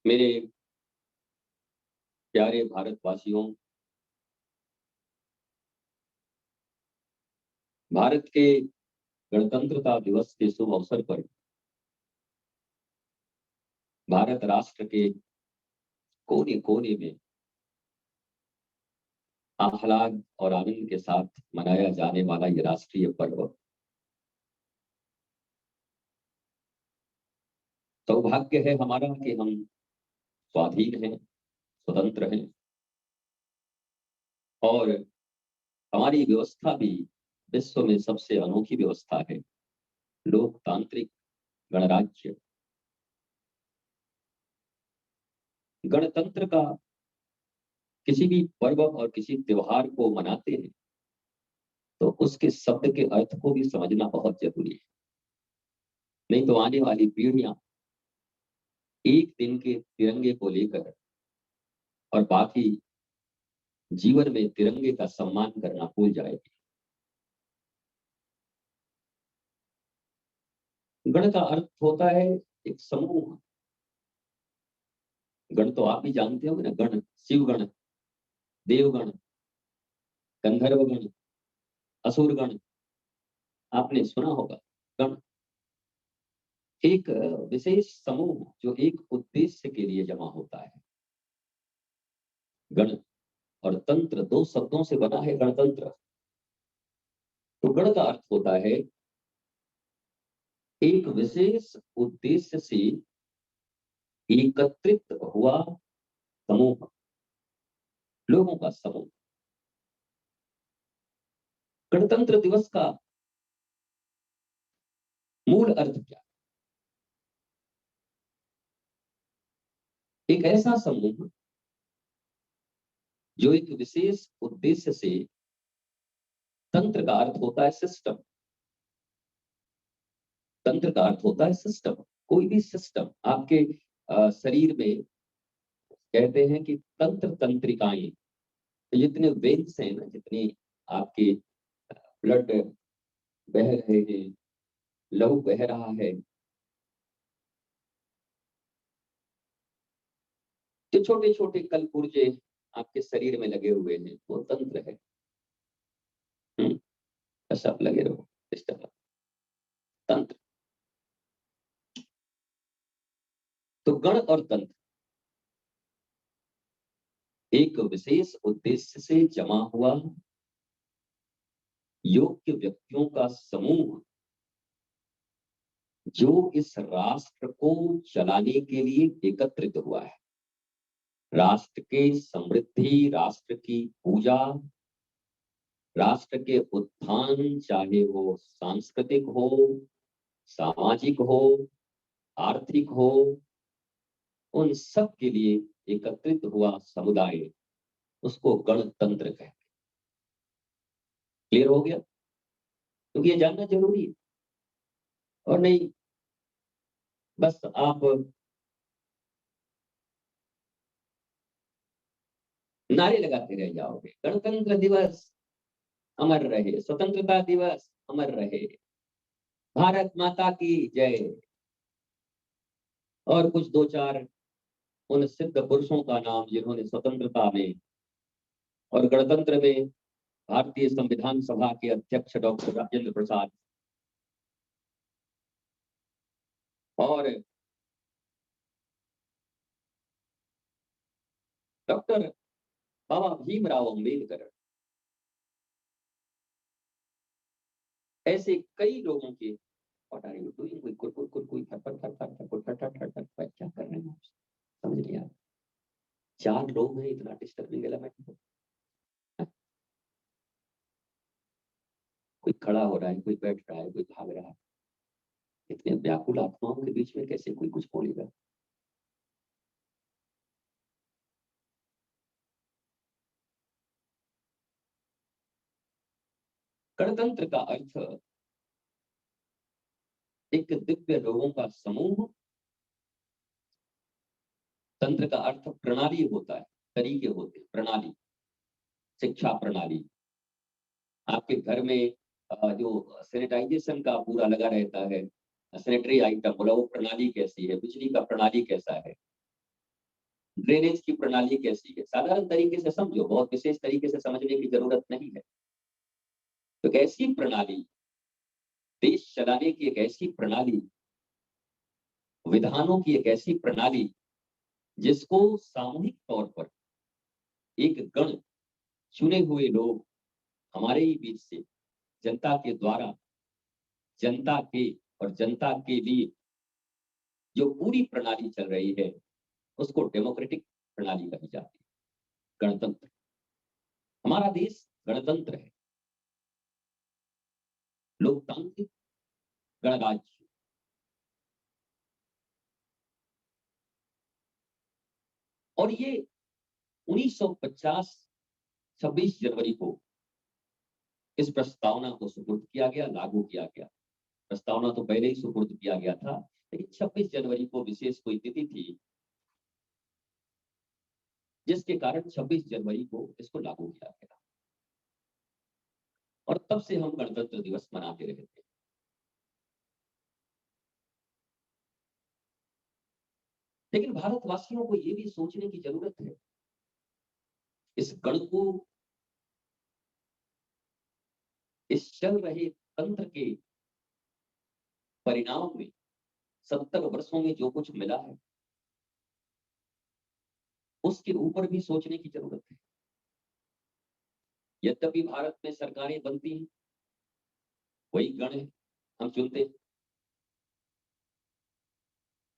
मेरे प्यारे भारतवासियों, भारत के गणतंत्रता दिवस के शुभ अवसर पर भारत राष्ट्र के कोने कोने में आह्लाद और आनंद के साथ मनाया जाने वाला ये राष्ट्रीय पर्व सौभाग्य है हमारा कि हम स्वाधीन हैं, स्वतंत्र हैं और हमारी व्यवस्था भी विश्व में सबसे अनोखी व्यवस्था है। लोकतांत्रिक गणराज्य। गणतंत्र का किसी भी पर्व और किसी त्योहार को मनाते हैं तो उसके शब्द के अर्थ को भी समझना बहुत जरूरी है। नहीं तो आने वाली पीढ़ियां एक दिन के तिरंगे को लेकर और बाकी जीवन में तिरंगे का सम्मान करना भूल जाएगी। गण का अर्थ होता है एक समूह। गण तो आप भी जानते हो ना, गण शिवगण, देवगण, गंधर्वगण, असुरगण, आपने सुना होगा। गण एक विशेष समूह जो एक उद्देश्य के लिए जमा होता है। गण और तंत्र दो शब्दों से बना है गणतंत्र। तो गण का अर्थ होता है एक विशेष उद्देश्य से एकत्रित हुआ समूह, लोगों का समूह। गणतंत्र दिवस का मूल अर्थ क्या? एक ऐसा समूह जो एक विशेष उद्देश्य से, तंत्र का अर्थ होता है सिस्टम, तंत्र का अर्थ होता है सिस्टम। कोई भी सिस्टम आपके शरीर में, कहते हैं कि तंत्र तंत्रिकाएं, तो जितने वेन्स हैं ना, जितनी आपके ब्लड बह रहे हैं, लहू बह रहा है, जो छोटे छोटे कल पुर्जे आपके शरीर में लगे हुए हैं वो तंत्र है। बस आप लगे रहो इस तरह। तंत्र। तो गण और तंत्र एक विशेष उद्देश्य से जमा हुआ योग्य व्यक्तियों का समूह जो इस राष्ट्र को चलाने के लिए एकत्रित हुआ है। राष्ट्र के समृद्धि, राष्ट्र की पूजा, राष्ट्र के उत्थान, चाहे वो सांस्कृतिक हो, सामाजिक हो, आर्थिक हो, उन सब के लिए एकत्रित हुआ समुदाय, उसको गणतंत्र कहते हैं। क्लियर हो गया? क्योंकि ये जानना जरूरी है। और नहीं बस आप नारे लगाते रह जाओगे, गणतंत्र दिवस अमर रहे, स्वतंत्रता दिवस अमर रहे, भारत माता की जय, और कुछ दो चार उन सिद्ध पुरुषों का नाम जिन्होंने स्वतंत्रता में और गणतंत्र में, भारतीय संविधान सभा के अध्यक्ष डॉक्टर राजेंद्र प्रसाद और डॉक्टर बाबा भीमराव अम्बेडकर, ऐसे कई लोगों के। What are you doing? कोई कुरकुर कुरकुर फटफट फटफट फटफट फटफट फटफट, क्या कर रहे हैं? समझ नहीं आ रहा। चार लोग हैं, इतना डिस्टर्बिंग एलिमेंट। कोई खड़ा हो रहा है, कोई बैठ रहा है, कोई भाग रहा है। इतने व्याकुल आत्माओं के बीच में कैसे कोई कुछ बोलेगा? गणतंत्र का अर्थ एक दिव्य लोगों का समूह। तंत्र का अर्थ प्रणाली होता है, तरीके होते हैं, प्रणाली, शिक्षा प्रणाली। आपके घर में जो सैनिटाइजेशन का पूरा लगा रहता है, सैनिटरी आइटम, बोला वो प्रणाली कैसी है, बिजली का प्रणाली कैसा है, ड्रेनेज की प्रणाली कैसी है, साधारण तरीके से समझो, बहुत विशेष तरीके से समझने की जरूरत नहीं है। तो एक ऐसी प्रणाली, देश चलाने की एक ऐसी प्रणाली, विधानों की एक ऐसी प्रणाली जिसको सामूहिक तौर पर एक गण चुने हुए लोग हमारे ही बीच से जनता के द्वारा, जनता के और जनता के लिए जो पूरी प्रणाली चल रही है उसको डेमोक्रेटिक प्रणाली कही जाती है, गणतंत्र। हमारा देश गणतंत्र है, लोकतांत्रिक गणराज्य। और ये 1950 26 जनवरी को इस प्रस्तावना को सुपुर्द किया गया, लागू किया गया। प्रस्तावना तो पहले ही सुपुर्द किया गया था, लेकिन 26 जनवरी को विशेष कोई तिथि थी जिसके कारण 26 जनवरी को इसको लागू किया गया। और तब से हम गणतंत्र दिवस मनाते रहे थे। लेकिन भारतवासियों को यह भी सोचने की जरूरत है, इस गण को, इस चल रहे तंत्र के परिणाम में 70 वर्षों में जो कुछ मिला है उसके ऊपर भी सोचने की जरूरत है। यद्यपि भारत में सरकारें बनती हैं, वही गण है, हम चुनते हैं,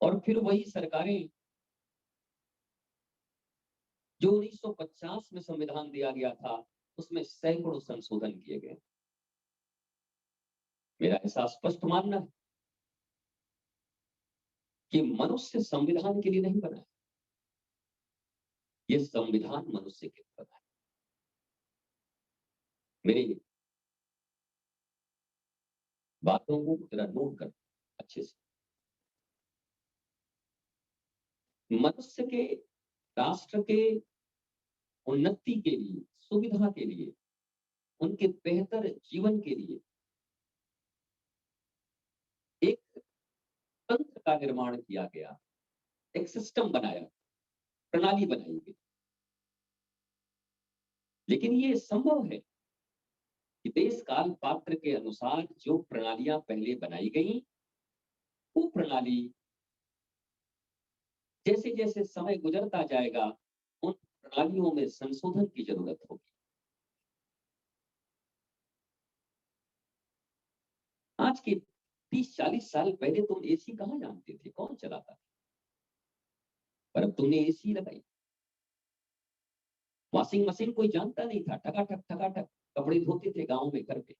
और फिर वही सरकारें जो 1950 में संविधान दिया गया था उसमें सैकड़ों संशोधन किए गए। मेरा ऐसा स्पष्ट मानना है कि मनुष्य संविधान के लिए नहीं बना है, ये संविधान मनुष्य के लिए बना है। मेरी बातों को जरा नोट कर अच्छे से। मनुष्य के, राष्ट्र के उन्नति के लिए, सुविधा के लिए, उनके बेहतर जीवन के लिए एक तंत्र का निर्माण किया गया, एक सिस्टम बनाया, प्रणाली बनाई गई। लेकिन ये संभव है कि देश काल पात्र के अनुसार जो प्रणालियां पहले बनाई गई, वो प्रणाली जैसे जैसे समय गुजरता जाएगा उन प्रणालियों में संशोधन की जरूरत होगी। आज के 30-40 साल पहले तुम एसी कहाँ जानते थे, कौन चलाता था? पर अब तुमने एसी लगाई। वॉशिंग मशीन कोई जानता नहीं था, ठकाठक कपड़े धोते थे गांव में घर पे।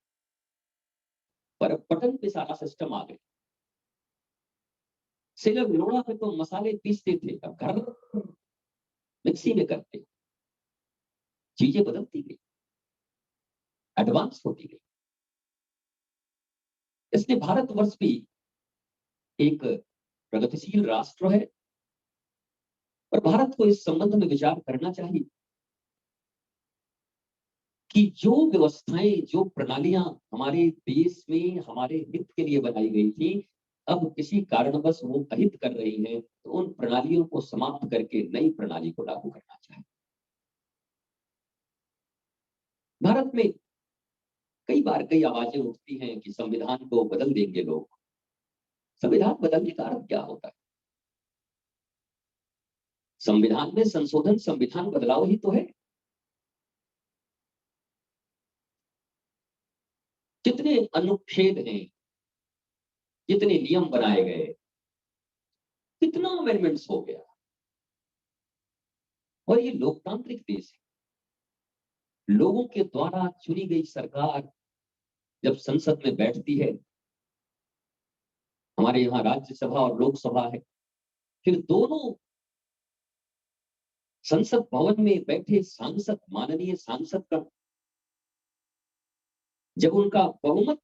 पर अब बटन पे सारा सिस्टम आ गया। सिलर लोड़ा पे तो मसाले पीसते थे, अब घर मिक्सी में करते। चीजें बदलती गई, एडवांस होती गई। इसलिए भारतवर्ष भी एक प्रगतिशील राष्ट्र है और भारत को इस संबंध में विचार करना चाहिए कि जो व्यवस्थाएं, जो प्रणालियां हमारे देश में हमारे हित के लिए बनाई गई थी, अब किसी कारणवश वो अहित कर रही हैं, तो उन प्रणालियों को समाप्त करके नई प्रणाली को लागू करना चाहिए। भारत में कई बार कई आवाजें उठती हैं कि संविधान को बदल देंगे लोग। संविधान बदलने का अर्थ क्या होता है? संविधान में संशोधन संविधान बदलाव ही तो है। जितने अनुच्छेद हैं, जितने नियम बनाए गए, कितना अमेंडमेंट्स हो गया। और ये लोकतांत्रिक देश है, लोगों के द्वारा चुनी गई सरकार जब संसद में बैठती है, हमारे यहाँ राज्यसभा और लोकसभा है, फिर दोनों संसद भवन में बैठे सांसद, माननीय सांसद का जब उनका बहुमत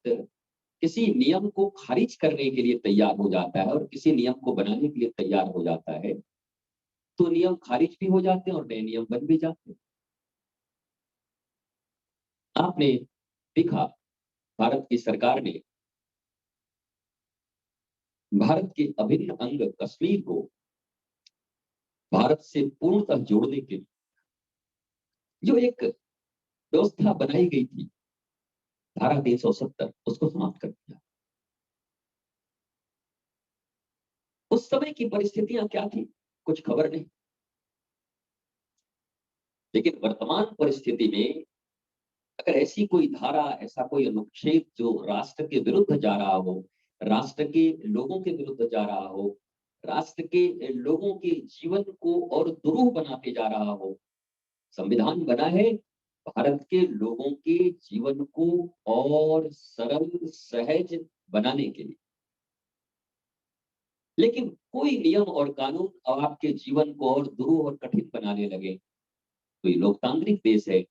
किसी नियम को खारिज करने के लिए तैयार हो जाता है और किसी नियम को बनाने के लिए तैयार हो जाता है, तो नियम खारिज भी हो जाते हैं और नए नियम बन भी जाते हैं। आपने देखा, भारत की सरकार ने भारत के अभिन्न अंग कश्मीर को भारत से पूर्णतः जोड़ने के लिए जो एक व्यवस्था बनाई गई थी, धारा 370, उसको समाप्त कर दिया। उस समय की परिस्थितियां क्या थी, कुछ खबर नहीं। लेकिन वर्तमान परिस्थिति में अगर ऐसी कोई धारा, ऐसा कोई अनुच्छेद जो राष्ट्र के विरुद्ध जा रहा हो, राष्ट्र के लोगों के विरुद्ध जा रहा हो, राष्ट्र के लोगों के जीवन को और दुरूह बनाते जा रहा हो, संविधान बना है भारत के लोगों के जीवन को और सरल सहज बनाने के लिए। लेकिन कोई नियम और कानून अब आपके जीवन को और दुरूह और कठिन बनाने लगे, तो ये लोकतांत्रिक देश है,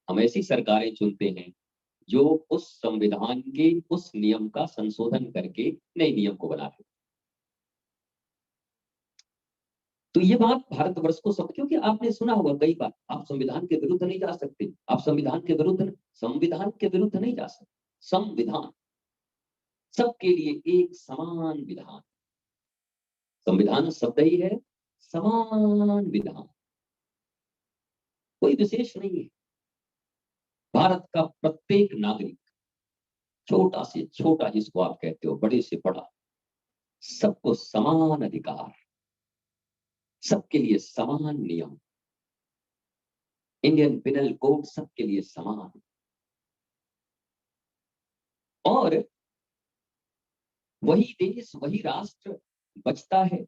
हम ऐसी सरकारें चुनते हैं जो उस संविधान के उस नियम का संशोधन करके नए नियम को बनाते। तो ये बात भारतवर्ष को सब, क्योंकि आपने सुना होगा कई बार, आप संविधान के विरुद्ध नहीं जा सकते, आप संविधान के विरुद्ध नहीं जा सकते। संविधान सबके लिए एक समान विधान, संविधान शब्द ही है समान विधान, कोई विशेष नहीं है। भारत का प्रत्येक नागरिक, छोटा से छोटा जिसको आप कहते हो, बड़े से बड़ा, सबको समान अधिकार, सबके लिए समान नियम, इंडियन पिनल कोड सबके लिए समान। और वही देश, वही राष्ट्र बचता है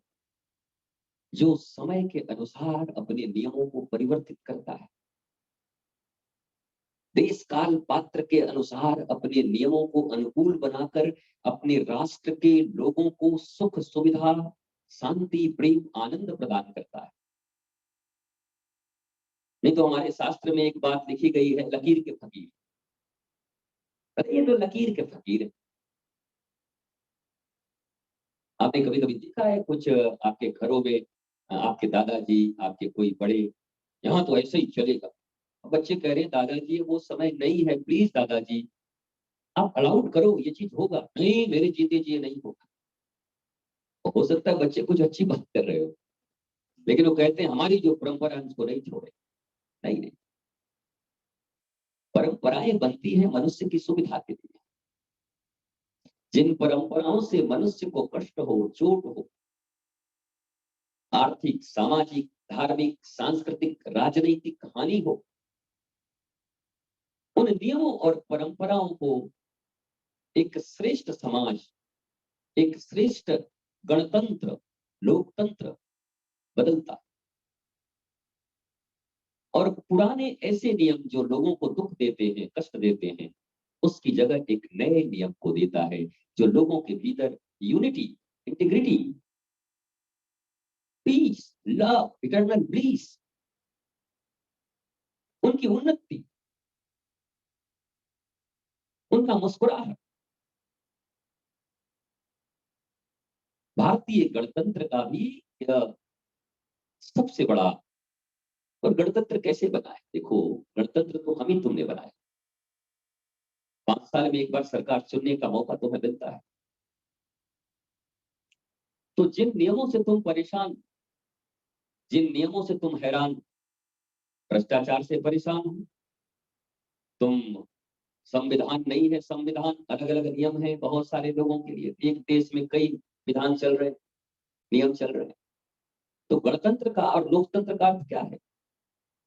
जो समय के अनुसार अपने नियमों को परिवर्तित करता है, देश काल पात्र के अनुसार अपने नियमों को अनुकूल बनाकर अपने राष्ट्र के लोगों को सुख सुविधा, शांति, प्रेम, आनंद प्रदान करता है। नहीं तो हमारे शास्त्र में एक बात लिखी गई है, लकीर के फकीर। अरे ये तो लकीर के फकीर है। आपने कभी कभी देखा है कुछ आपके घरों में, आपके दादाजी, आपके कोई बड़े, यहाँ तो ऐसे ही चलेगा, बच्चे कह रहे हैं दादाजी वो समय नहीं है, प्लीज दादाजी आप अलाउड करो, ये चीज होगा। नहीं, मेरे जीते जी ये नहीं होगा। हो सकता है बच्चे कुछ अच्छी बात कर रहे हो, लेकिन वो कहते हैं हमारी जो परंपरा है उसको नहीं छोड़े। नहीं नहीं, परंपराएं बनती हैं मनुष्य की सुविधा के लिए। जिन परंपराओं से मनुष्य को कष्ट हो, चोट हो, आर्थिक, सामाजिक, धार्मिक, सांस्कृतिक, राजनीतिक हानि हो, उन नियमों और परंपराओं को एक श्रेष्ठ समाज, एक श्रेष्ठ गणतंत्र, लोकतंत्र बदलता। और पुराने ऐसे नियम जो लोगों को दुख देते हैं, कष्ट देते हैं, उसकी जगह एक नए नियम को देता है जो लोगों के भीतर unity, integrity, peace, love, eternal bliss, उनकी उन्नति, उनका मुस्कुराहट। भारतीय गणतंत्र का भी यह सबसे बड़ा। और गणतंत्र कैसे बना है, देखो गणतंत्र तो हम ही तुमने बनाया। 5 साल में एक बार सरकार चुनने का मौका तुम्हें मिलता है, तो जिन नियमों से तुम परेशान, जिन नियमों से तुम हैरान, भ्रष्टाचार से परेशान हो तुम, संविधान नहीं है, संविधान अलग अलग नियम है बहुत सारे लोगों के लिए, एक देश में कई विधान चल रहे, नियम चल रहे हैं। तो गणतंत्र का और लोकतंत्र का अर्थ क्या है,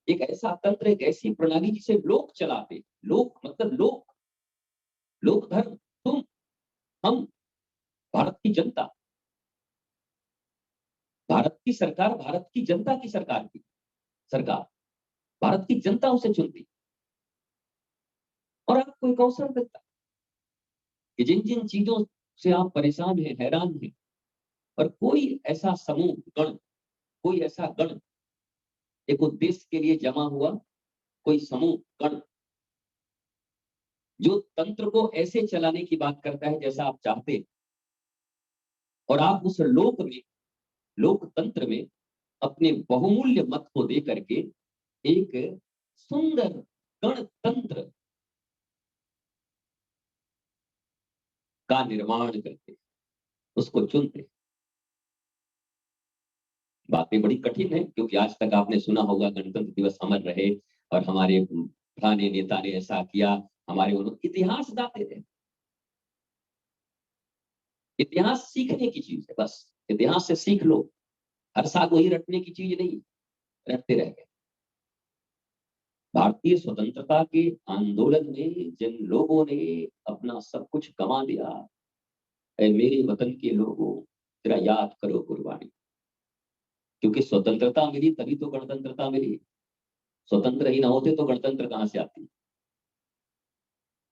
एक ऐसा तंत्र, एक ऐसी प्रणाली जिसे लोग चलाते, लोक मतलब लोक, लोक धर्म, तुम, हम, भारत की जनता, भारत की सरकार, भारत की जनता की सरकार की सरकार, भारत की जनता उसे चुनती। और आपको एक अवसर देता कि जिन जिन चीजों से आप परेशान हैं, हैरान हैं, और कोई ऐसा समूह, गण, कोई ऐसा गण, एक उद्देश्य के लिए जमा हुआ कोई समूह, गण, जो तंत्र को ऐसे चलाने की बात करता है जैसा आप चाहते हैं, और आप उस लोक में, लोकतंत्र में अपने बहुमूल्य मत को दे करके एक सुंदर गणतंत्र का निर्माण करते, उसको चुनते। बातें बड़ी कठिन है, क्योंकि आज तक आपने सुना होगा गणतंत्र दिवस अमर रहे और हमारे फलाने नेता ने ऐसा किया, हमारे उन्होंने इतिहास गाते थे। इतिहास सीखने की चीज है, बस इतिहास से सीख लो। हर साल वही रटने की चीज नहीं, रटते रह गए। भारतीय स्वतंत्रता के आंदोलन में जिन लोगों ने अपना सब कुछ गंवा दिया, ऐ मेरे वतन के लोगों, जरा याद करो कुर्बानी। क्योंकि स्वतंत्रता मिली तभी तो गणतंत्रता मिली। स्वतंत्र ही ना होते तो गणतंत्र कहां से आती।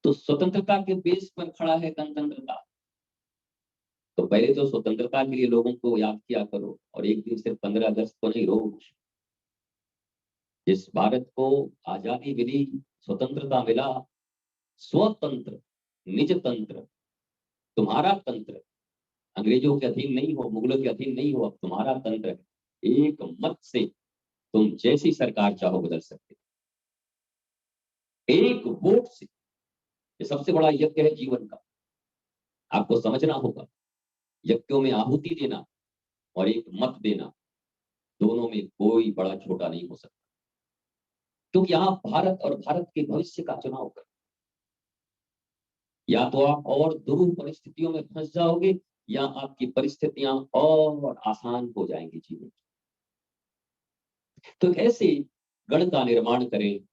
तो स्वतंत्रता के बेस पर खड़ा है गणतंत्रता। तो पहले तो स्वतंत्रता के लिए लोगों को याद किया करो, और एक दिन सिर्फ 15 अगस्त को नहीं, रोज। जिस भारत को आजादी मिली, स्वतंत्रता मिला, स्वतंत्र, निज तंत्र, तुम्हारा तंत्र, अंग्रेजों के अधीन नहीं हो, मुगलों के अधीन नहीं हो, अब तुम्हारा तंत्र है। एक मत से तुम जैसी सरकार चाहो बदल सकते हो, एक वोट से। ये सबसे बड़ा यज्ञ है जीवन का। आपको समझना होगा, यज्ञों में आहुति देना और एक मत देना, दोनों में कोई बड़ा छोटा नहीं हो सकता। क्योंकि आप भारत और भारत के भविष्य का चुनाव कर, या तो आप और दुरूह परिस्थितियों में फंस जाओगे, या आपकी परिस्थितियां और आसान हो जाएंगी जीवन की। तो ऐसे गण का निर्माण करें,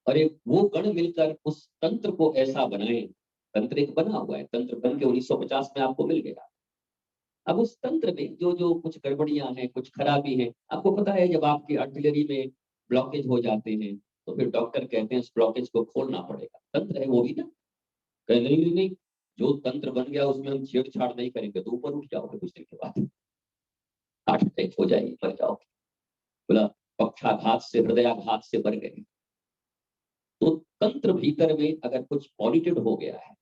और एक वो गण मिलकर उस तंत्र को ऐसा बनाए। तंत्र एक बना हुआ है, तंत्र बन के 1950 में आपको मिल गया। अब उस तंत्र में जो जो कुछ गड़बड़ियां हैं, कुछ खराबी है, आपको पता है जब आपकी आर्टिलरी में ब्लॉकेज हो जाते हैं, तो फिर डॉक्टर कहते हैं इस ब्लॉकेज को खोलना पड़ेगा। तंत्र है वो भी ना। कहे नहीं नहीं नहीं, जो तंत्र बन गया उसमें हम छेड़छाड़ नहीं करेंगे, तो ऊपर उठ जाओगे कुछ दिन के बाद, हार्ट अटैक हो जाएगी, मर जाओगे। बोला पक्षाघात से, हृदयाघात से मर गए। तो तंत्र भीतर में अगर कुछ पॉल्यूटेड हो गया है,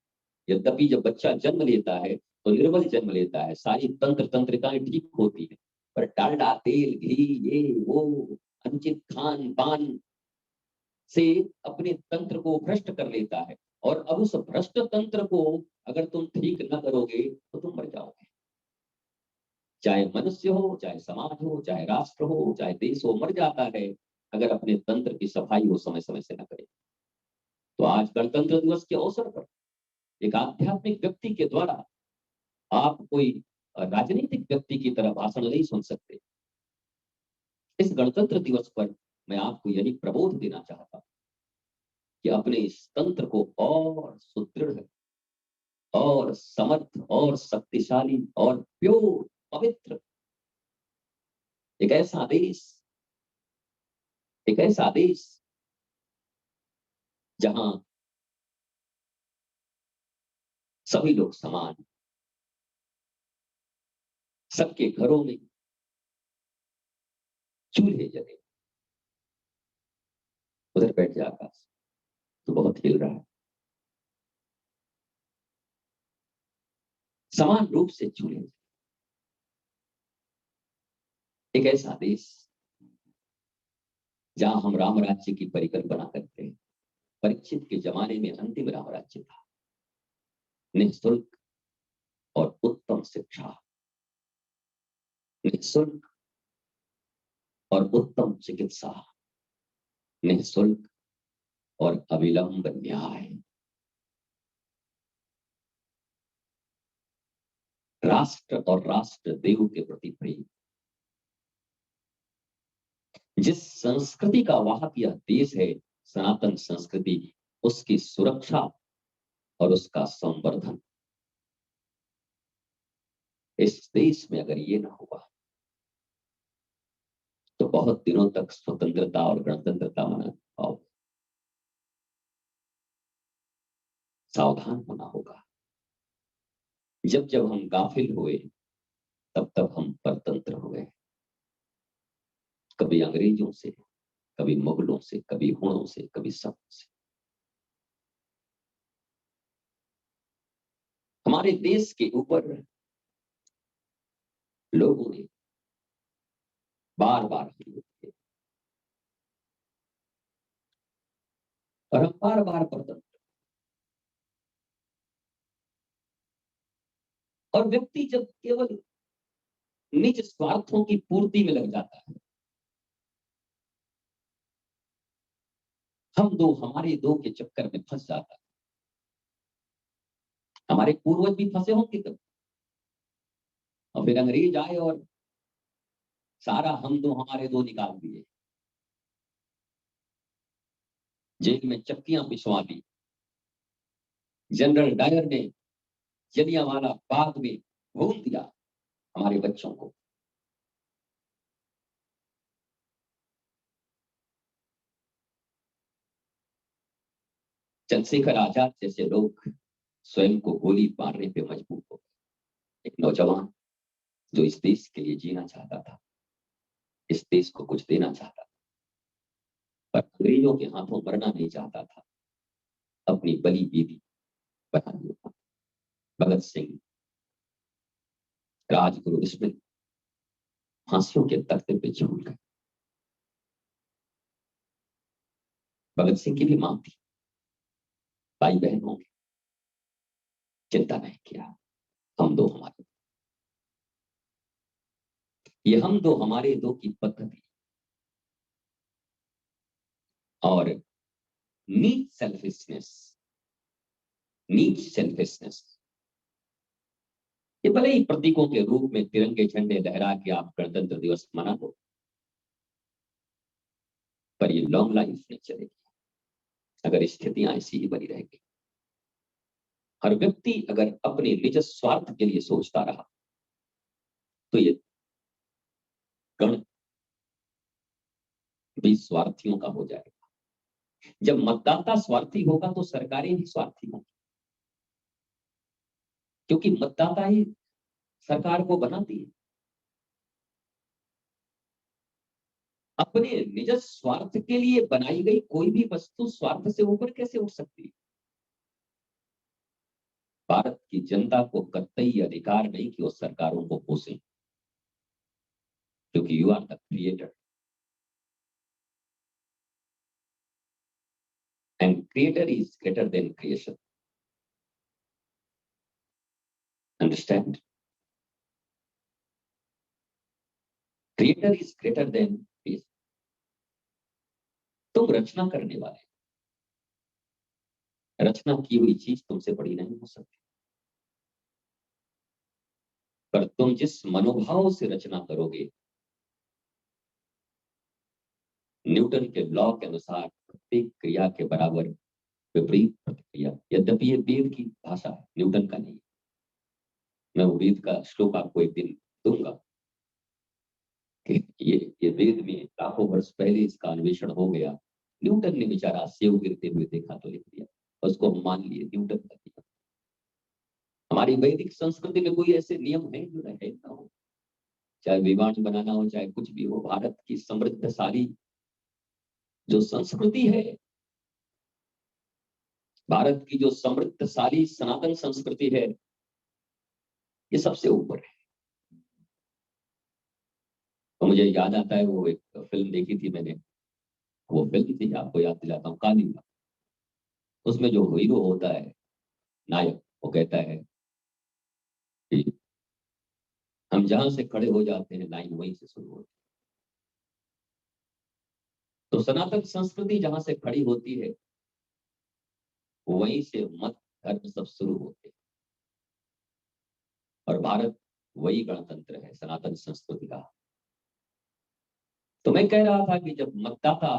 यद्यपि जब बच्चा जन्म लेता है तो निर्मल जन्म लेता है, सारी तंत्र तंत्रिकाएं ठीक होती है, पर डालडा, तेल, घी, ये वो अनुचित खान पान से अपने तंत्र को भ्रष्ट कर लेता है। और अब उस भ्रष्ट तंत्र को अगर तुम ठीक न करोगे तो तुम मर जाओगे। चाहे मनुष्य हो, चाहे समाज हो, चाहे राष्ट्र हो, चाहे देश हो, मर जाता है अगर अपने तंत्र की सफाई वो समय समय से न करे। तो आज गणतंत्र दिवस के अवसर पर एक आध्यात्मिक व्यक्ति के द्वारा आप कोई राजनीतिक व्यक्ति की तरह भाषण नहीं सुन सकते। इस गणतंत्र दिवस पर मैं आपको यही प्रबोध देना चाहता हूं कि अपने इस तंत्र को और सुदृढ़ और समर्थ और शक्तिशाली और प्योर, पवित्र, एक ऐसा देश, एक ऐसा देश जहां सभी लोग समान, सबके घरों में चूल्हे जले। उधर बैठ जा आकाश, तो बहुत हिल रहा है। समान रूप से चूल्हे जले। एक ऐसा देश जहां हम राम राज्य की परिकल्पना करते हैं। परीक्षित के जमाने में अंतिम राम राज्य था, निःशुल्क और उत्तम शिक्षा, निःशुल्क और उत्तम चिकित्सा, निःशुल्क और अविलंब न्याय, राष्ट्र और राष्ट्र देव के प्रति प्रेम। जिस संस्कृति का वाहक यह देश है, सनातन संस्कृति, उसकी सुरक्षा और उसका संवर्धन, इस देश में अगर ये ना हुआ तो बहुत दिनों तक स्वतंत्रता और गणतंत्रता मना पाओ। सावधान होना होगा। जब जब हम गाफिल हुए, तब तब हम परतंत्र हुए। कभी अंग्रेजों से, कभी मुगलों से, कभी हुणों से, कभी सब से। हमारे देश के ऊपर लोगों ने बार बार हमले किए और हम बार बार परतंत्र। और व्यक्ति जब केवल निज स्वार्थों की पूर्ति में लग जाता है। हम दो हमारे दो के चक्कर में फंस जाता है। हमारे पूर्वज भी फंसे होंगे कभी, और फिर अंग्रेज आए और सारा हम दो हमारे दो निकाल दिए, जेल में चक्कियां पिसवा दी। जनरल डायर ने जलियांवाला बाग में भून दिया हमारे बच्चों को। चंद्रशेखर आजाद जैसे लोग स्वयं को गोली मारने पे मजबूर हो गए। एक नौजवान जो इस देश के लिए जीना चाहता था, इस देश को कुछ देना चाहता था, पर अंग्रेजों के हाथों मरना नहीं चाहता था, अपनी बली बेटी बना दिया। भगत सिंह, राजगुरु इसमें फांसियों के तख्ते पे झूल गए। भगत सिंह की भी मां थी, भाई बहन होंगे, चिंता नहीं किया। हम दो हमारे, ये हम दो हमारे दो की पद्धति और नीच सेल्फिशनेस, नीच सेल्फिशनेस, ये भले ही प्रतीकों के रूप में तिरंगे झंडे लहरा के आप गणतंत्र दिवस मना लो, पर ये लॉन्ग लाइफ नहीं चलेगी अगर स्थितियां ऐसी ही बनी रहेगी। हर व्यक्ति अगर अपने निज स्वार्थ के लिए सोचता रहा तो ये गण भी स्वार्थियों का हो जाएगा। जब मतदाता स्वार्थी होगा तो सरकारें भी स्वार्थी होंगी, क्योंकि मतदाता ही सरकार को बनाती है। अपने निज स्वार्थ के लिए बनाई गई कोई भी वस्तु स्वार्थ से ऊपर कैसे उठ सकती है? भारत की जनता को कतई अधिकार नहीं कि वो सरकारों को पोसे, क्योंकि you are the creator and creator is greater than creation. Understand? Creator is greater than creation. तुम रचना करने वाले, रचना की हुई चीज तुमसे बड़ी नहीं हो सकती, पर तुम जिस मनोभाव से रचना करोगे, न्यूटन के लॉ के अनुसार प्रत्येक क्रिया के बराबर विपरीत प्रतिक्रिया। यद्यपि ये वेद की भाषा है, न्यूटन का नहीं। मैं वो वेद का श्लोक आपको एक दिन दूंगा कि ये वेद में लाखों वर्ष पहले इसका अन्वेषण हो गया। न्यूटन ने बेचारा सेव गिरते हुए देखा तो लिख दिया, उसको हम मान लिए न्यूटन का दिया। हमारी वैदिक संस्कृति में कोई ऐसे नियम है जो रहे ना हो, चाहे विमान बनाना हो, चाहे कुछ भी हो। भारत की समृद्धशाली जो संस्कृति है, भारत की जो समृद्धशाली सनातन संस्कृति है, ये सबसे ऊपर है। तो मुझे याद आता है, वो एक फिल्म देखी थी मैंने, वो फिल्म थी, आपको याद दिलाता हूँ, कालिंगा। उसमें जो हीरो होता है, नायक, वो कहता है कि हम जहां से खड़े हो जाते हैं लाइन वहीं से शुरू होती है। तो सनातन संस्कृति जहां से खड़ी होती है वहीं से मत धर्म सब शुरू होते हैं, और भारत वही गणतंत्र है सनातन संस्कृति का। तो मैं कह रहा था कि जब मतदाता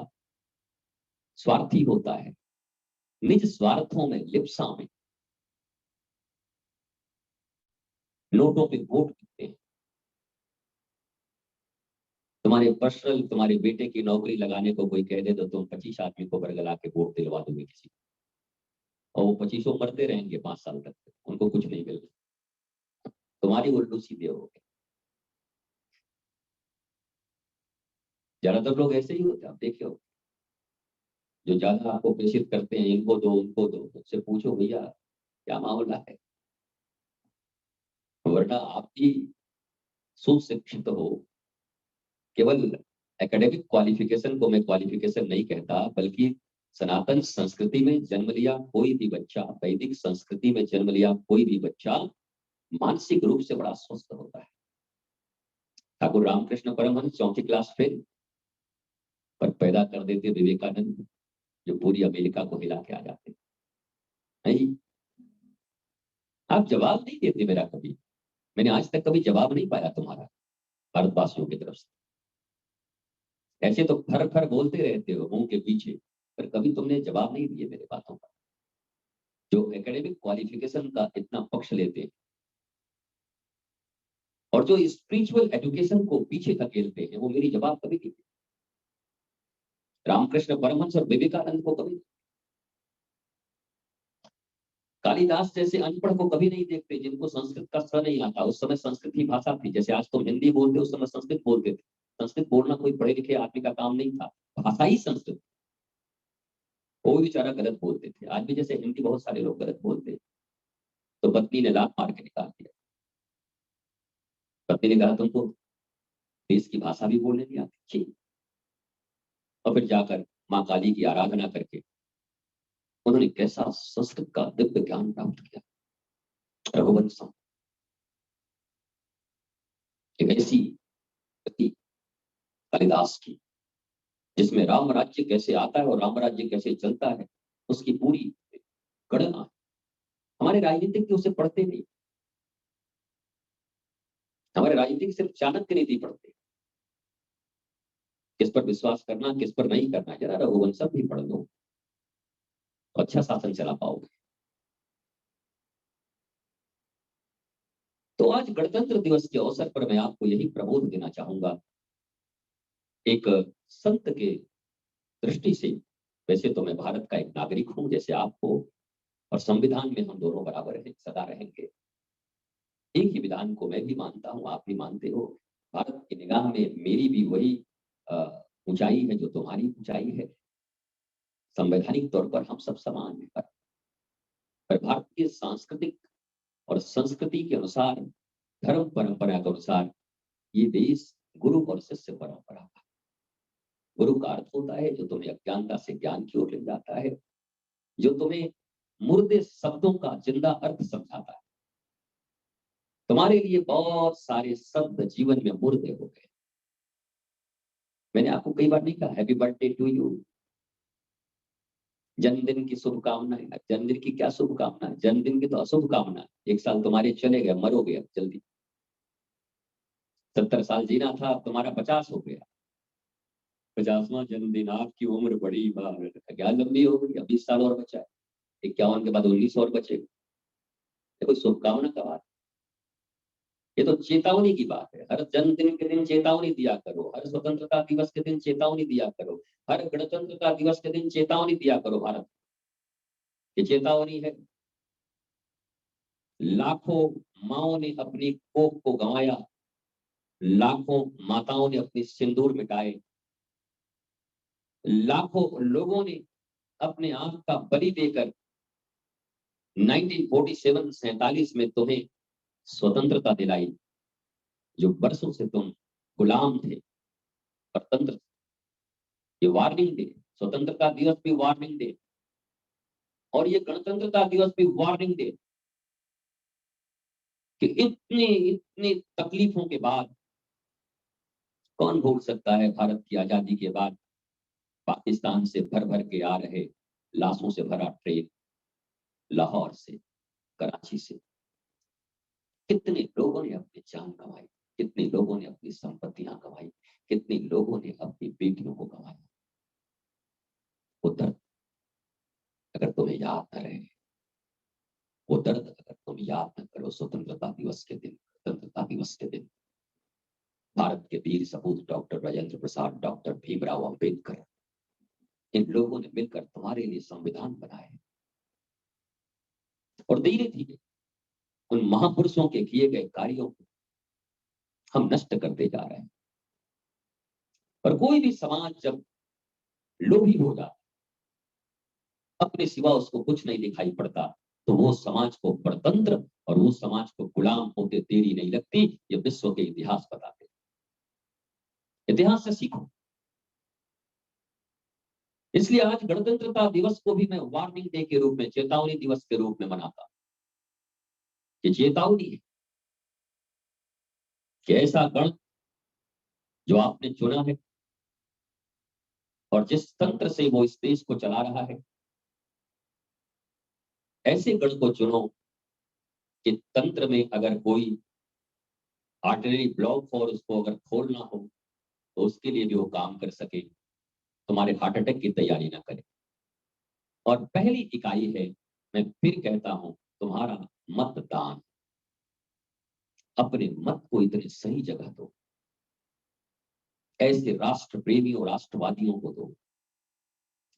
स्वार्थी होता है, निज स्वार्थों में लिप्सा में नोटों पे वोट देते हैं, तुम्हारे पर्सनल, तुम्हारे बेटे की नौकरी लगाने को कोई कह दे तो तुम 25 आदमी को बरगला के वोट दिलवा दोगे किसी को, और वो 25 मरते रहेंगे 5 साल तक, उनको कुछ नहीं मिल रहा, तुम्हारी उल्टू सीधे हो गए। ज्यादातर लोग ऐसे ही होते हैं, आप देखिए, जो ज्यादा आपको प्रेषित करते हैं, इनको दो उनको दो, उससे पूछो भैया क्या मामला है, वरना आप भी सुशिक्षित हो। केवल एकेडमिक क्वालिफिकेशन को मैं क्वालिफिकेशन नहीं कहता, बल्कि सनातन संस्कृति में जन्म लिया कोई भी बच्चा, वैदिक संस्कृति में जन्म लिया कोई भी बच्चा मानसिक रूप से बड़ा स्वस्थ होता है। ठाकुर रामकृष्ण परमहंस 4वीं क्लास फेल, पर पैदा कर देते विवेकानंद, जो पूरी अमेरिका को हिला के आ जाते। नहीं, आप जवाब नहीं देते मेरा कभी। मैंने आज तक कभी जवाब नहीं पाया तुम्हारा भारतवासियों की तरफ से। ऐसे तो फर फर बोलते रहते हो मुंह के पीछे, पर कभी तुमने जवाब नहीं दिए मेरे बातों का। जो एकेडमिक क्वालिफिकेशन का इतना पक्ष लेते हैं और जो स्पिरिचुअल एजुकेशन को पीछे धकेलते हैं, वो मेरी जवाब कभी नहीं देते। रामकृष्ण परमहंस और विवेकानंद को कभी, कालिदास जैसे अनपढ़ को कभी नहीं देखते, जिनको संस्कृत का स नहीं आता। उस समय संस्कृत ही भाषा थी, जैसे आज तुम हिंदी बोलते, उस समय संस्कृत बोलते थे। संस्कृत बोलना कोई पढ़े लिखे आदमी का काम नहीं था, भाषा ही संस्कृत। वो बेचारा गलत बोलते थे। आज भी जैसे हिंदी बहुत सारे लोग गलत बोलते हैं, तो पत्नी ने लात मार के निकाल दिया। पत्नी ने कहा तुमको देश की भाषा भी बोलने नहीं आती। और फिर जाकर माँ काली की आराधना करके उन्होंने कैसा संस्कृत का दिव्य ज्ञान प्राप्त किया। रघुवंशम एक ऐसी गति कालिदास की, जिसमें राम राज्य कैसे आता है और राम राज्य कैसे चलता है, उसकी पूरी गणना। हमारे राजनीतिक उसे पढ़ते नहीं। हमारे राजनीतिक सिर्फ चाणक्य नीति पढ़ते, किस पर विश्वास करना किस पर नहीं करना। जरा रघुवंशम भी पढ़ लो तो अच्छा शासन चला पाओगे। तो आज गणतंत्र दिवस के अवसर पर मैं आपको यही प्रबोध देना चाहूंगा, एक संत के दृष्टि से। वैसे तो मैं भारत का एक नागरिक हूं जैसे आप हो, और संविधान में हम दोनों बराबर हैं, सदा रहेंगे। एक ही विधान को मैं भी मानता हूं, आप भी मानते हो। भारत की निगाह में मेरी भी वही ऊंचाई है जो तुम्हारी ऊंचाई है। संवैधानिक तौर पर हम सब समान हैं, पर भारतीय सांस्कृतिक और संस्कृति के अनुसार, धर्म परंपरा के अनुसार ये देश गुरु और शिष्य परंपरा का। गुरु का अर्थ होता है जो तुम्हें अज्ञानता से ज्ञान की ओर ले जाता है, जो तुम्हें मुर्दे शब्दों का जिंदा अर्थ समझाता है। तुम्हारे लिए बहुत सारे शब्द जीवन में मुर्दे हो गए। मैंने आपको कई बार नहीं कहा हैप्पी बर्थडे टू यू, जन्मदिन की शुभकामनाएं। जन्मदिन की क्या शुभकामना, जन्मदिन की तो अशुभ कामना। एक साल तुम्हारे चले गए, मरोगे अब जल्दी। 70 साल जीना था, अब तुम्हारा 50 हो गया। 50वां जन्मदिन, आपकी उम्र बड़ी क्या लंबी हो गई, अब 20 साल और बचा है। 51 के बाद 19 और बचेगा। कोई शुभकामना का बात, ये तो चेतावनी की बात है। हर जन्मदिन के दिन चेतावनी दिया करो, हर स्वतंत्रता दिवस के दिन चेतावनी दिया करो, हर गणतंत्रता दिवस के दिन चेतावनी दिया करो। भारत ये चेतावनी है। लाखों माओं ने अपनी कोख को गंवाया, लाखों माताओं ने अपने सिंदूर मिटाए, लाखों लोगों ने अपने आप का बलि देकर 1947 में तुम्हें स्वतंत्रता दिलाई। जो वर्षों से तुम गुलाम थे, स्वतंत्र। ये वार्निंग डे, स्वतंत्रता दिवस भी वार्निंग डे, और ये गणतंत्रता दिवस भी वार्निंग डे कि इतनी इतनी तकलीफों के बाद कौन भूल सकता है भारत की आजादी के बाद पाकिस्तान से भर भर के आ रहे लाशों से भरा ट्रेन, लाहौर से, कराची से। कितने लोगों ने अपनी जान गंवाई, कितने लोगों ने अपनी संपत्तियां गंवाई, कितने लोगों ने अपनी बेटियों को गंवाया। वो दर्द अगर तुम्हें याद न रहे, वो दर्द अगर तुम याद न करो स्वतंत्रता दिवस के दिन, स्वतंत्रता दिवस के दिन भारत के वीर सपूत डॉक्टर राजेंद्र प्रसाद, डॉक्टर भीमराव अंबेडकर, इन लोगों ने मिलकर तुम्हारे लिए संविधान बनाए। और धीरे धीरे उन महापुरुषों के किए गए कार्यों को हम नष्ट करते जा रहे हैं। पर कोई भी समाज जब लोभी हो जाता, अपने सिवा उसको कुछ नहीं दिखाई पड़ता, तो वो समाज को परतंत्र और वो समाज को गुलाम होते देरी नहीं लगती। ये विश्व के इतिहास बताते, इतिहास से सीखो। इसलिए आज गणतंत्रता दिवस को भी मैं वार्निंग डे के रूप में, चेतावनी दिवस के रूप में मनाता। ये चेतावनी है कि ऐसा गण जो आपने चुना है और जिस तंत्र से वो इस देश को चला रहा है, ऐसे गण को चुनो कि तंत्र में अगर कोई आर्टरी ब्लॉक हो और उसको अगर खोलना हो तो उसके लिए भी वो काम कर सके, तुम्हारे हार्ट अटैक की तैयारी ना करे। और पहली इकाई है, मैं फिर कहता हूं, तुम्हारा मतदान। अपने मत को इतने सही जगह दो, ऐसे राष्ट्र प्रेमियों राष्ट्रवादियों को दो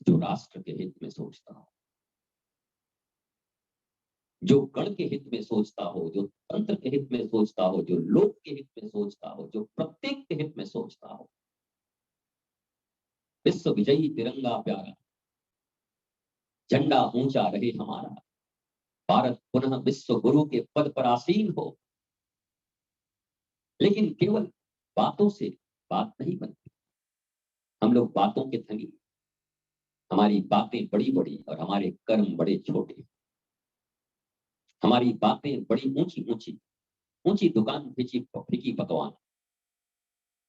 जो राष्ट्र के हित में सोचता हो, जो गण के हित में सोचता हो, जो तंत्र के हित में सोचता हो, जो लोक के हित में सोचता हो, जो प्रत्येक के हित में सोचता हो। विश्व विजयी तिरंगा प्यारा, झंडा ऊंचा रहे हमारा, भारत पुनः विश्व गुरु के पद पर आसीन हो। लेकिन केवल बातों से बात नहीं बनती। हम लोग बातों के धनी, हमारी बातें बड़ी बड़ी और हमारे कर्म बड़े छोटे। हमारी बातें बड़ी ऊंची ऊंची, ऊंची दुकान फीकी फीकी पकवान।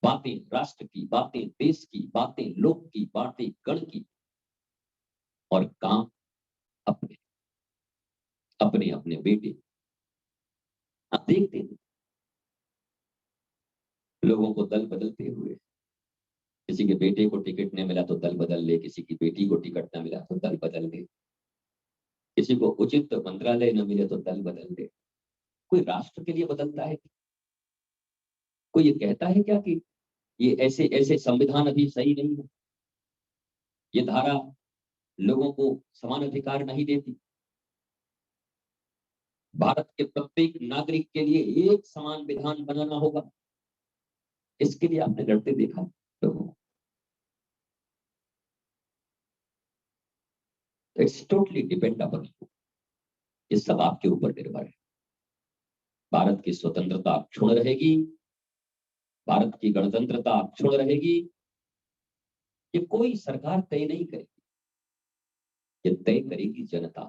बातें राष्ट्र की, बातें देश की, बातें लोक की, बातें गण की, और काम अपने अपने अपने बेटे। आप देखते हैं लोगों को दल बदलते हुए, किसी के बेटे को टिकट नहीं मिला तो दल बदल ले, किसी की बेटी को टिकट न मिला तो दल बदल ले, किसी को उचित मंत्रालय न मिले तो दल बदल ले। कोई राष्ट्र के लिए बदलता है? कोई ये कहता है क्या कि ये ऐसे ऐसे संविधान अभी सही नहीं है, ये धारा लोगों को समान अधिकार नहीं देती, भारत के प्रत्येक नागरिक के लिए एक समान विधान बनाना होगा? इसके लिए आपने लड़ते देखा लोगों को? It's totally depend upon you. ये सब आपके ऊपर निर्भर है। भारत की स्वतंत्रता क्षुण रहेगी, भारत की गणतंत्रता क्षुण रहेगी, ये कोई सरकार तय नहीं करेगी, ये तय करेगी जनता,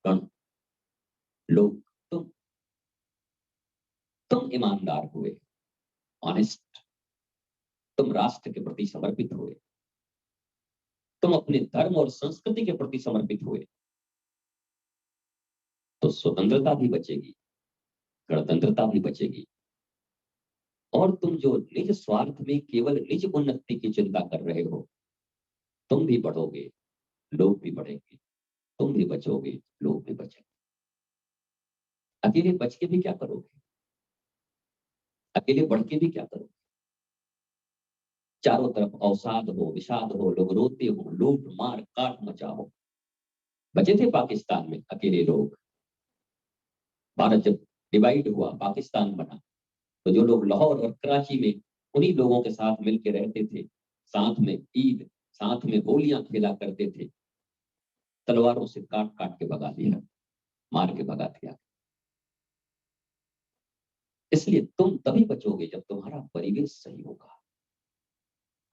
गण, लोग। तुम ईमानदार हुए, ऑनेस्ट, तुम राष्ट्र के प्रति समर्पित हुए, तुम अपने धर्म और संस्कृति के प्रति समर्पित हुए, तो स्वतंत्रता भी बचेगी, गणतंत्रता भी बचेगी। और तुम जो निज स्वार्थ में केवल निज उन्नति की चिंता कर रहे हो, तुम भी बढ़ोगे, लोग भी बढ़ेंगे, तुम भी बचोगे, लोग भी बचेंगे। अकेले बच के भी क्या करोगे? अकेले बढ़ के भी क्या करोगे? चारों तरफ अवसाद हो, विषाद हो, लोग रोते हो, लूट मार काट मचा हो। बचे थे पाकिस्तान में अकेले लोग। भारत जब डिवाइड हुआ, पाकिस्तान बना, तो जो लोग लाहौर और कराची में उन्हीं लोगों के साथ मिलकर रहते थे, साथ में ईद, साथ में होलियां खेला करते थे, तलवारों से काट काट के भगा दिया, मार के भगा दिया। इसलिए तुम तभी बचोगे जब तुम्हारा परिवेश सही होगा,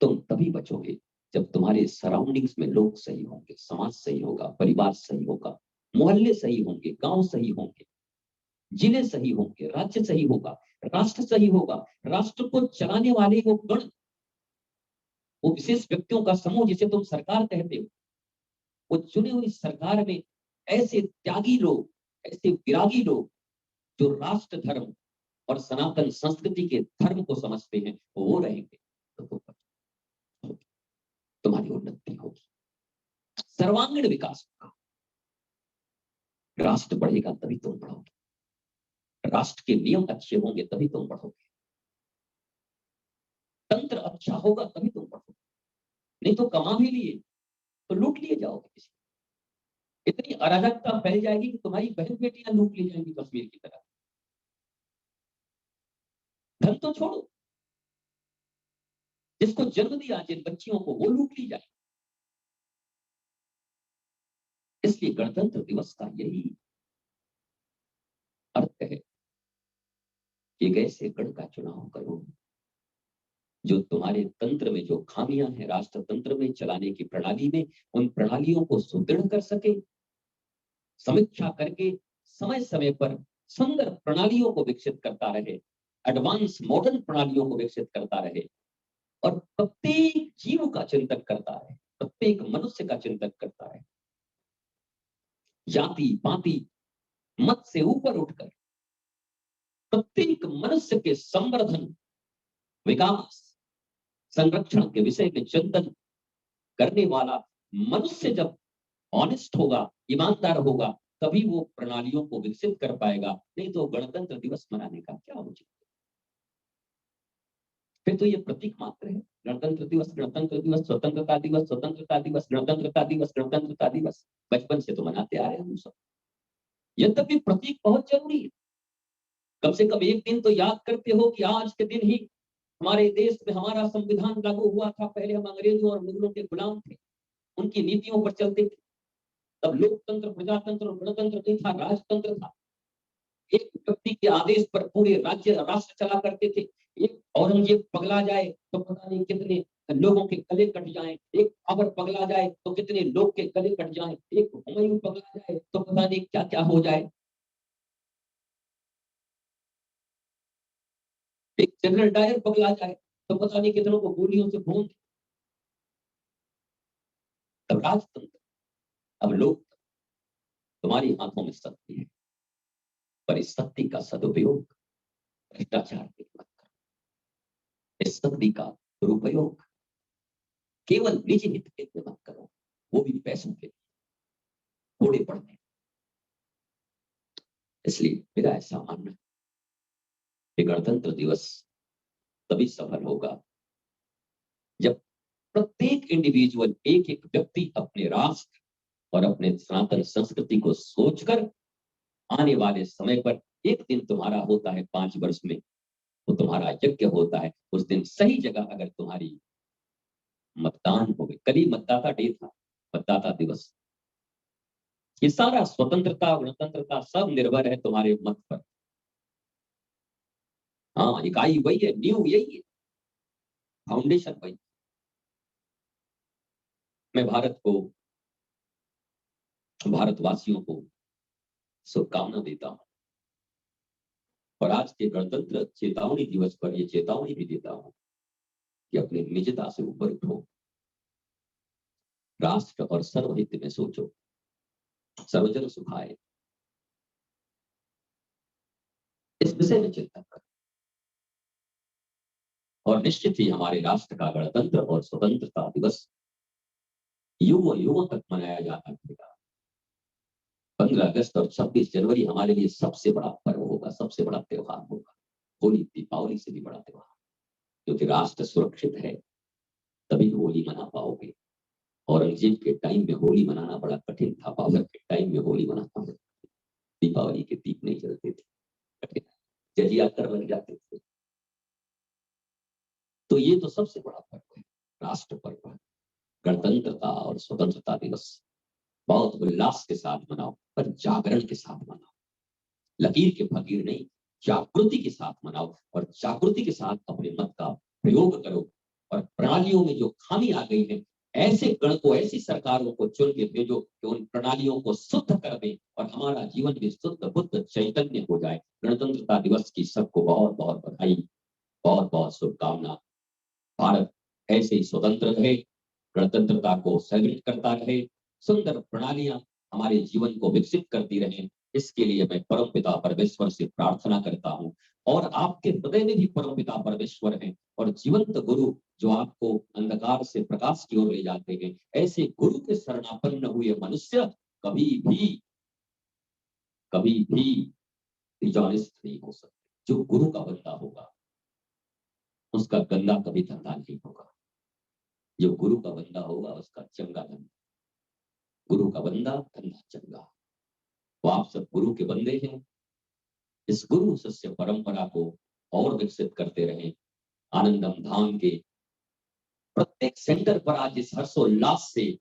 तुम तभी बचोगे जब तुम्हारे सराउंडिंग्स में लोग सही होंगे, समाज सही होगा, परिवार सही होगा, मोहल्ले सही होंगे, गांव सही होंगे, जिले सही होंगे, राज्य सही होगा, राष्ट्र सही होगा। राष्ट्र को चलाने वाले वो गण, वो विशेष व्यक्तियों का समूह जिसे तुम सरकार कहते हो, वो चुनी हुई सरकार में ऐसे त्यागी लोग, ऐसे विरागी लोग जो राष्ट्र धर्म और सनातन संस्कृति के धर्म को समझते हैं, वो रहेंगे तो तुम्हारी उन्नति होगी, सर्वांगीण विकास होगा। राष्ट्र बढ़ेगा तभी तुम बढ़ोगे, राष्ट्र के नियम अच्छे होंगे तभी तुम बढ़ोगे, तंत्र अच्छा होगा तभी तुम बढ़ोगे। नहीं तो कमा भी लिए तो लूट लिए जाओगे किसी। इतनी अराजकता फैल जाएगी कि तुम्हारी बहन बेटियां लूट ली जाएंगी कश्मीर की तरह। धन तो छोड़ो, जिसको जन्म दिया जिन बच्चियों को, वो लूट ली जाए। इसलिए गणतंत्र दिवस का यही अर्थ है कि एक ऐसे गण का चुनाव करो जो तुम्हारे तंत्र में जो खामियां हैं, राष्ट्र तंत्र में चलाने की प्रणाली में, उन प्रणालियों को सुदृढ़ कर सके, समीक्षा करके समय समय पर सुंदर प्रणालियों को विकसित करता रहे, एडवांस मॉडर्न प्रणालियों को विकसित करता रहे, और प्रत्येक जीव का चिंतन करता है, प्रत्येक मनुष्य का चिंतन करता है। जाति पाति मत से ऊपर उठकर प्रत्येक मनुष्य के संवर्धन, विकास, संरक्षण के विषय में चिंतन करने वाला मनुष्य जब ऑनेस्ट होगा, ईमानदार होगा, तभी वो प्रणालियों को विकसित कर पाएगा। नहीं तो गणतंत्र दिवस मनाने का क्या उचित? फिर तो ये प्रतीक मात्र है। गणतंत्र दिवस, गणतंत्र दिवस, स्वतंत्रता दिवस, स्वतंत्रता दिवस, गणतंत्रता दिवस, गणतंत्रता दिवस, बचपन से तो मनाते आ रहे हैं हम सब। यद्यपि प्रतीक बहुत जरूरी है। कम से कम एक दिन तो याद करते हो कि आज के दिन ही हमारे देश में हमारा संविधान लागू हुआ था। पहले हम अंग्रेजों और मुगलों के गुलाम थे, उनकी नीतियों पर चलते थे। तब लोकतंत्र, प्रजातंत्र और गणतंत्र नहीं था, राजतंत्र था। एक व्यक्ति के आदेश पर पूरे राज्य राष्ट्र चला करते थे। एक औरंगजेब पगला जाए तो पता नहीं कितने लोगों के गले कट जाएं, एक बाबर पगला जाए तो कितने लोग के गले कट जाएं, एक हुमायूं पगला जाए तो पता नहीं क्या क्या हो जाए, एक जनरल डायर पगला जाए तो पता नहीं कितनों को गोलियों से भून। तब राजतंत्र, अब लोग तुम्हारी हाथों में शक्ति है, पर इस शक्ति का सदुपयोग भ्रष्टाचार के लिए मत करो। इस शक्ति का दुरुपयोग केवल निजी हित के लिए मत करो, वो भी पैसों के लिए, थोड़े पड़ने। इसलिए मेरा ऐसा मानना है कि गणतंत्र दिवस तभी सफल होगा जब प्रत्येक इंडिविजुअल, एक एक व्यक्ति अपने राष्ट्र और अपने सनातन संस्कृति को सोचकर आने वाले समय पर एक दिन तुम्हारा होता है 5 वर्ष में, वो तुम्हारा यज्ञ होता है। उस दिन सही जगह अगर तुम्हारी मतदान हो गई, कल ही मतदाता डे था, मतदाता दिवस, ये सारा स्वतंत्रता गणतंत्रता सब निर्भर है तुम्हारे मत पर। हाँ, इकाई वही है, न्यू यही है, फाउंडेशन वही। मैं भारत को, भारतवासियों को शुभकामना देता हूं और आज के गणतंत्र चेतावनी दिवस पर यह चेतावनी भी देता हूं कि अपनी निजता से ऊपर उठो, राष्ट्र और सर्वहित में सोचो, सर्वजन सुखाए, इस विषय में चिंतन करो। और निश्चित ही हमारे राष्ट्र का गणतंत्र और स्वतंत्रता दिवस युग युगों तक मनाया जाता रहेगा। 15 अगस्त और 26 जनवरी हमारे लिए सबसे बड़ा पर्व होगा, सबसे बड़ा त्योहार होगा। होली दीपावली से भी बड़ा त्योहार, क्योंकि राष्ट्र सुरक्षित है तभी होली मना पाओगे। औरंगजेब के टाइम में होली मनाना बड़ा कठिन था, बाबर के टाइम में होली मनाना बड़ा, दीपावली के दीप नहीं जलते थे, कठिन, जजिया कर लग जाते थे। तो ये तो सबसे बड़ा पर्व है, राष्ट्र पर्व है। गणतंत्रता और स्वतंत्रता दिवस बहुत उल्लास के साथ मनाओ, पर जागरण के साथ मनाओ, लकीर के फकीर नहीं, जागृति के साथ मनाओ और जागृति के साथ अपने मत का प्रयोग करो। और प्रणालियों में जो खामी आ गई है, ऐसे गण को, ऐसी सरकारों को चुन के भेजो कि उन प्रणालियों को शुद्ध कर दें और हमारा जीवन भी शुद्ध बुद्ध चैतन्य हो जाए। गणतंत्रता दिवस की सबको बहुत बहुत बधाई, बहुत बहुत शुभकामना। भारत ऐसे ही स्वतंत्र रहे, गणतंत्रता को सेलिब्रेट करता रहे, सुंदर प्रणालियां हमारे जीवन को विकसित करती रहें। इसके लिए मैं परमपिता परमेश्वर से प्रार्थना करता हूं। और आपके हृदय में भी परमपिता परमेश्वर हैं और जीवंत गुरु जो आपको अंधकार से प्रकाश की ओर ले जाते हैं, ऐसे गुरु के शरणापन्न हुए मनुष्य कभी भी डिजॉनेस्ट नहीं हो सकते। जो गुरु का बंदा होगा उसका गंदा कभी धंधा नहीं होगा, जो गुरु का बंदा होगा उसका चंगा धंधा, गुरु का बंदा धंधा चंगा। तो आप सब गुरु के बंदे हैं, इस गुरु शिष्य परंपरा को और विकसित करते रहें। आनंदम धाम के प्रत्येक सेंटर पर आज इस हर्षोल्लास से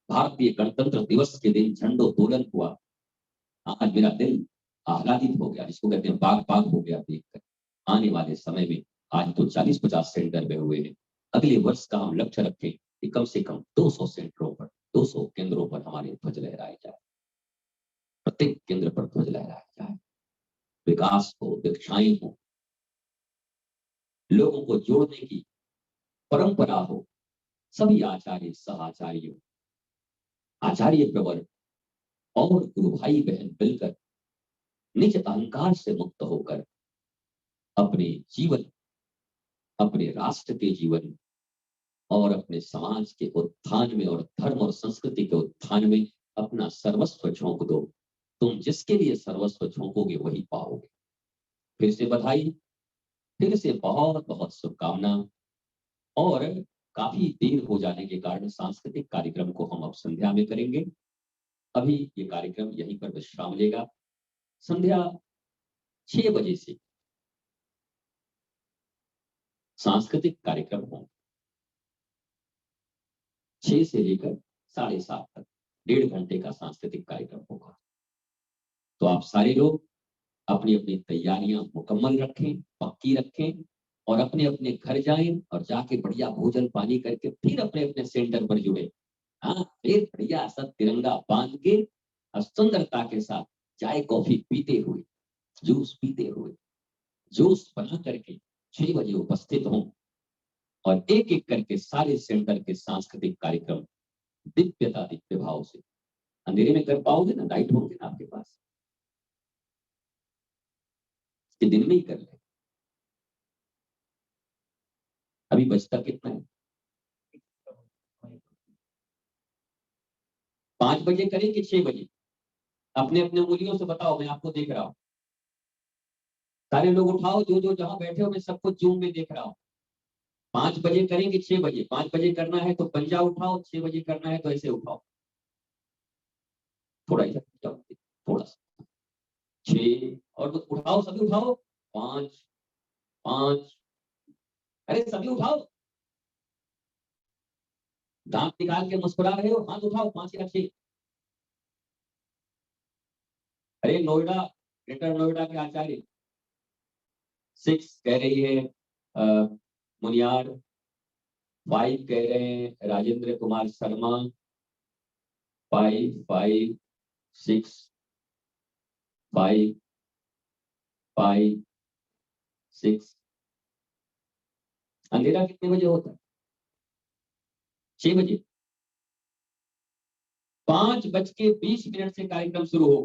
भारतीय गणतंत्र दिवस के दिन झंडोत्तोलन हुआ। आज मेरा दिल आह्लादित हो गया, इसको कहते हैं बाग बाग हो गया देखकर। आने वाले समय में आज तो 40-50 सेंटर में हुए हैं, अगले वर्ष का हम लक्ष्य रखें कि कम से कम 200 सेंटरों पर, 200 केंद्रों पर हमारे ध्वज लहराए जाए, प्रत्येक केंद्र पर ध्वज लहराया जाए। विकास हो, दीक्षाएं हो, लोगों को जोड़ने की परंपरा हो, सभी आचार्य सहाचार्यों, आचार्य प्रवर और गुरु भाई बहन मिलकर निज अहंकार से मुक्त होकर अपने जीवन, अपने राष्ट्र के जीवन और अपने समाज के उत्थान में और धर्म और संस्कृति के उत्थान में अपना सर्वस्व झोंक दो। तुम जिसके लिए सर्वस्व झोंकोगे वही पाओगे। फिर से बधाई, फिर से बहुत बहुत शुभकामना। और काफी देर हो जाने के कारण सांस्कृतिक कार्यक्रम को हम अब संध्या में करेंगे। अभी ये कार्यक्रम यहीं पर विश्राम लेगा। संध्या 6 बजे से सांस्कृतिक कार्यक्रम होंगे, 6 से लेकर 7:30 तक 1.5 घंटे का सांस्कृतिक कार्यक्रम होगा। तो आप सारे लोग अपनी अपनी तैयारियां मुकम्मल रखें, पक्की रखें और अपने अपने घर जाएं और जाके बढ़िया भोजन पानी करके फिर अपने अपने सेंटर पर जुड़े। हाँ, फिर बढ़िया सब तिरंगा बांध के और सुंदरता के साथ चाय कॉफी पीते हुए, जूस पीते हुए, जूस बना करके 6 बजे उपस्थित हों और एक एक करके सारे सेंटर के सांस्कृतिक कार्यक्रम दिव्यता दिव्य भाव से अंधेरे में कर पाओगे ना, लाइट होंगे ना आपके पास, कि दिन में ही कर ले। अभी बजता कितना है? 5 बजे करें कि 6 बजे? अपने अपने उंगलियों से बताओ, मैं आपको देख रहा हूँ। सारे लोग उठाओ, जो जो जहां बैठे हो, मैं सबको जूम में देख रहा हूँ। 5 बजे करें कि 6 बजे? 5 बजे करना है तो पंजा उठाओ, 6 बजे करना है तो ऐसे उठाओ, थोड़ा इधर थोड़ा सा, 6 और उठाओ, सभी उठाओ, 5 5, अरे सभी उठाओ, दांत निकाल के मुस्कुरा रहे हो, हाथ उठाओ, 5 या 6। अरे नोएडा, ग्रेटर नोएडा के आचार्य 6 कह रही है, मुनियार 5 कह रहे हैं, राजेंद्र कुमार शर्मा 5 5 6 5 5 6। अंधेरा कितने बजे होता है? 6 बजे। 5:20 से कार्यक्रम शुरू हो।